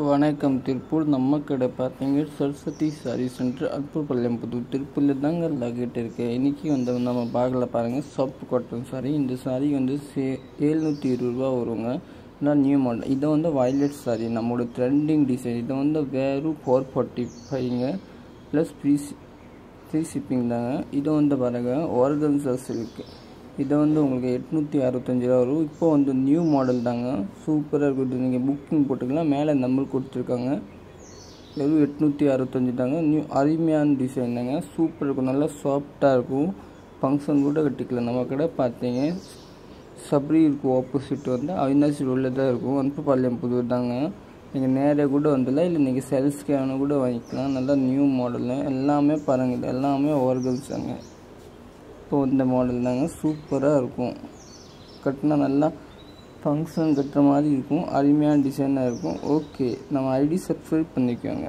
வணக்கம். திருப்பூர் நம்ம கடை பார்த்தீங்க சரஸ்வதி சாரி சென்டர் அல்பூர்பாளையம் புதூர் திருப்பூரில் தாங்க லாகிட்டு இருக்குது. இன்றைக்கி நம்ம பார்க்கல பாருங்கள் சாஃப்ட் காட்டன் சாரி. இந்த சாரி 720 ரூபா வருங்க. நான் நியூ மாடல். இதை வயலட் சாரி நம்மளோட ட்ரெண்டிங் டிசைன். இதை வெறும் 445ங்க ப்ளஸ் ஃப்ரீ ஷிப்பிங் தாங்க. இதை பாருங்கள் ஆர்கன்சா சில்க். இதை உங்களுக்கு 865 ரூபா வரும். இப்போ நியூ மாடல் தாங்க, சூப்பராக இருக்குது. நீங்கள் புக்கிங் போட்டுக்கலாம், மேலே நம்பர் கொடுத்துருக்காங்க. வெறும் 865 தாங்க. நியூ அருமையான டிசைன் தாங்க, சூப்பராக இருக்கும், நல்லா சாஃப்டாக இருக்கும். ஃபங்க்ஷன் கூட கட்டிக்கலாம். நம்ம கடை பார்த்தீங்க சப்ரி இருக்கும், ஆப்போசிட் அவினாசி ரோடில் தான் இருக்கும். அல்பூர்பாளையம் புதூர் தாங்க. நீங்கள் நேராக கூட வந்துடலாம், இல்லை நீங்கள் செல்ஸ்கேன கூட வாங்கிக்கலாம். நல்லா நியூ மாடலு எல்லாமே பாருங்கள். இது எல்லாமே ஆர்கன்ஸாங்க. இப்போ இந்த மாடல் தாங்க, சூப்பராக இருக்கும். கட்டினா நல்லா ஃபங்க்ஷன் கட்டுற மாதிரி இருக்கும், அருமையான டிசைனாக இருக்கும். ஓகே, நம்ம ஐடி சப்ஸ்கிரைப் பண்ணிக்கோங்க.